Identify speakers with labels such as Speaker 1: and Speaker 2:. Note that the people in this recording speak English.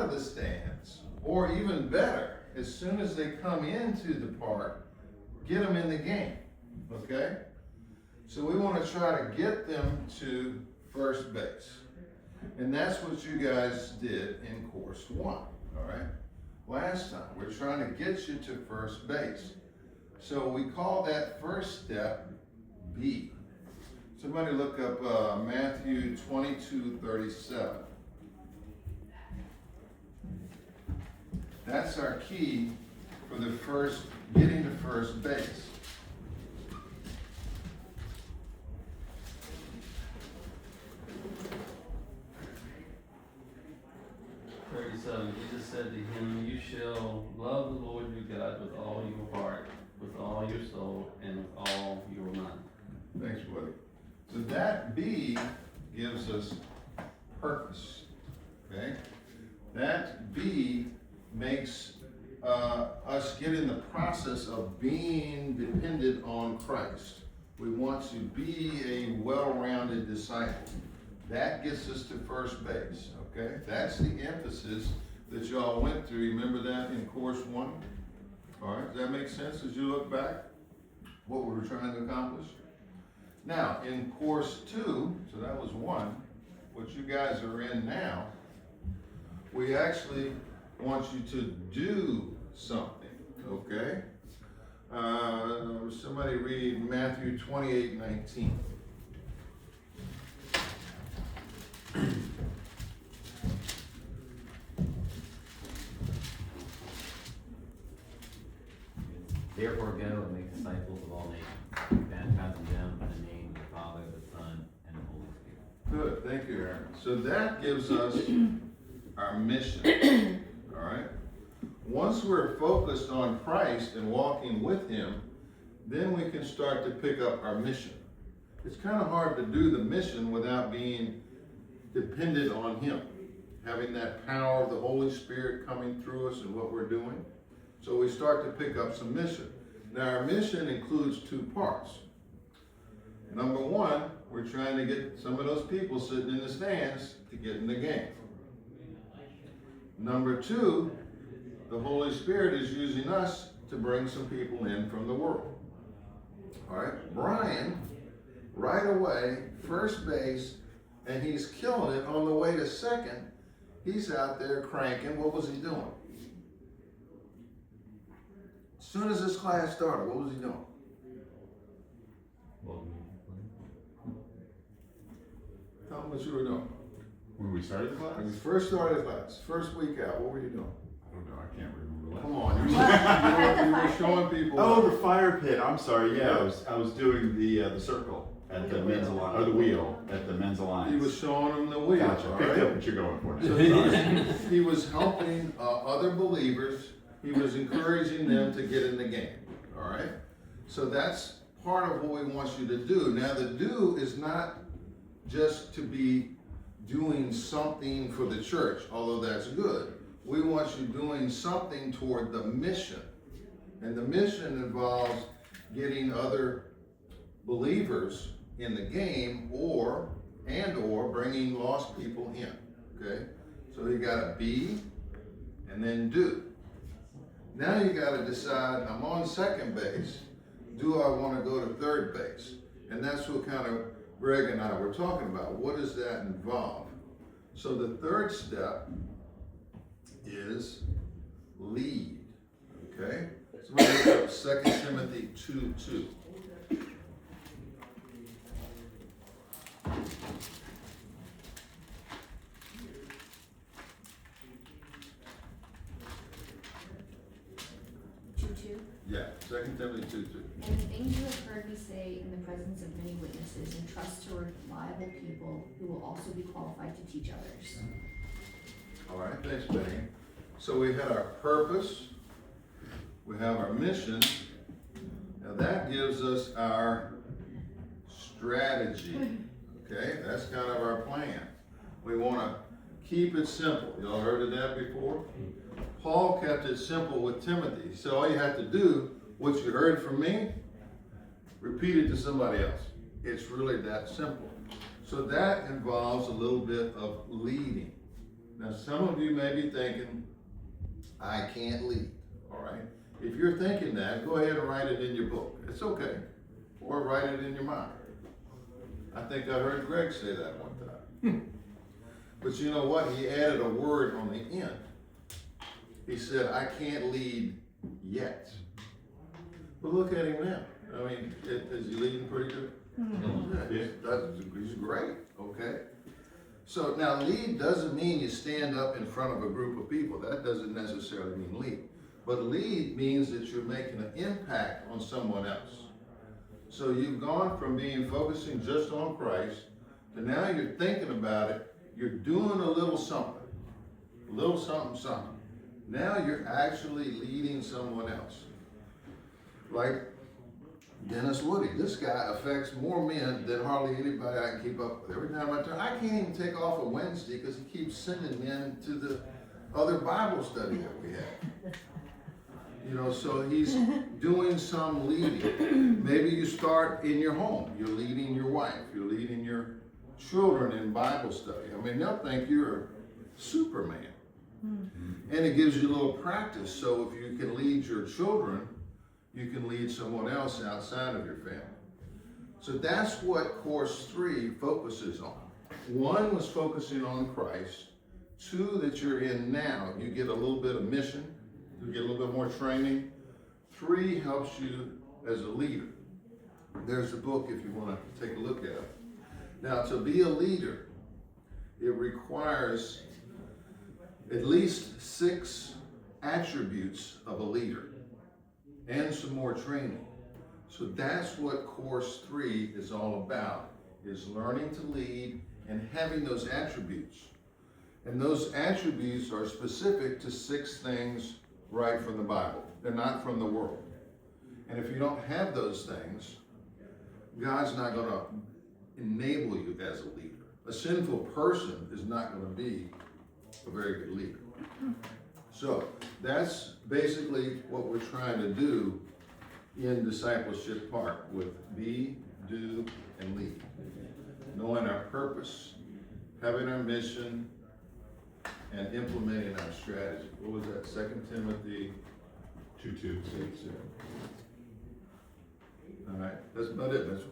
Speaker 1: of the stands, or even better, as soon as they come into the park, get them in the game, okay? So we want to try to get them to first base. And that's what you guys did in course 1, all right? Last time, we're trying to get you to first base. So we call that first step B. Somebody look up Matthew 22:37. That's our key for the first, getting to first base.
Speaker 2: Jesus said to him, "You shall love the Lord your God with all your heart, with all your soul, and with all your mind."
Speaker 1: Thanks, buddy. So that B gives us purpose, okay? That B makes us get in the process of being dependent on Christ. We want to be a well-rounded disciple. That gets us to first base, okay? That's the emphasis that y'all went through. Remember that in course 1? All right, does that make sense as you look back? What we were trying to accomplish? Now, in course 2, so that was 1, what you guys are in now, we actually want you to do something, okay? Somebody read Matthew 28:19.
Speaker 3: Therefore go and make disciples of all nations, baptizing them in the name of the Father, the Son, and the Holy Spirit.
Speaker 1: Good, thank you, Aaron. So that gives us our mission, all right? Once we're focused on Christ and walking with Him, then we can start to pick up our mission. It's kind of hard to do the mission without being dependent on Him, having that power of the Holy Spirit coming through us and what we're doing. So we start to pick up some mission. Now our mission includes 2 parts. Number 1, we're trying to get some of those people sitting in the stands to get in the game. Number 2, the Holy Spirit is using us to bring some people in from the world. All right, Brian, right away, first base, and he's killing it. On the way to second, he's out there cranking. What was he doing? As soon as this class started, what was he doing? Tell me what you were doing.
Speaker 4: When we started the class?
Speaker 1: When you first started class, first week out, what were you doing?
Speaker 4: I don't know, I can't remember.
Speaker 1: Come on, you were showing people.
Speaker 4: Oh, the fire pit, I'm sorry, yeah, I was doing the circle at the men's alliance, or the wheel at the men's alliance.
Speaker 1: He was showing them the wheel.
Speaker 4: Gotcha, picked up what you're going for.
Speaker 1: So he was helping other believers. He was encouraging them to get in the game, all right? So that's part of what we want you to do. Now the do is not just to be doing something for the church, although that's good. We want you doing something toward the mission. And the mission involves getting other believers in the game or bringing lost people in, okay? So you gotta be and then do. Now you gotta decide, I'm on second base, do I wanna go to third base? And that's what kind of Greg and I were talking about. What does that involve? So the third step is lead, okay? Somebody look up 2 Timothy 2:2. Yeah, 2 Timothy 2:2.
Speaker 5: And the things you have heard me say in the presence of many witnesses, entrust to reliable people who will also be qualified to teach others.
Speaker 1: All right, thanks, Benny. So we had our purpose, we have our mission. Now that gives us our strategy, okay? That's kind of our plan. We want to keep it simple. Y'all heard of that before? Paul kept it simple with Timothy. He said, all you have to do, what you heard from me, repeat it to somebody else. It's really that simple. So that involves a little bit of leading, Now, some of you may be thinking, I can't lead, all right? If you're thinking that, go ahead and write it in your book. It's okay. Or write it in your mind. I think I heard Greg say that one time. But you know what? He added a word on the end. He said, I can't lead yet. But look at him now. I mean, is he leading pretty good? Yeah, he's great, okay? So now lead doesn't mean you stand up in front of a group of people. That doesn't necessarily mean lead. But lead means that you're making an impact on someone else. So you've gone from focusing just on Christ to now you're thinking about it. You're doing a little something. A little something, something. Now you're actually leading someone else. Like Dennis Woody. This guy affects more men than hardly anybody I can keep up with. Every time I turn, I can't even take off a Wednesday because he keeps sending men to the other Bible study that we have. You know, so he's doing some leading. Maybe you start in your home. You're leading your wife. You're leading your children in Bible study. I mean, they'll think you're a Superman. And it gives you a little practice. So if you can lead your children, you can lead someone else outside of your family. So that's what course 3 focuses on. 1 was focusing on Christ. 2 that you're in now, you get a little bit of mission. You get a little bit more training. 3 helps you as a leader. There's a book if you want to take a look at it. Now, to be a leader, it requires at least 6 attributes of a leader and some more training. So that's what course 3 is all about, is learning to lead and having those attributes. And those attributes are specific to 6 things right from the Bible. They're not from the world. And if you don't have those things, God's not going to enable you as a leader. A sinful person is not going to be a very good leader. So that's basically what we're trying to do in Discipleship Park with be, do, and lead. Knowing our purpose, having our mission, and implementing our strategy. What was that? 2 Timothy
Speaker 4: 2:2.
Speaker 1: 6. All right, that's about it. That's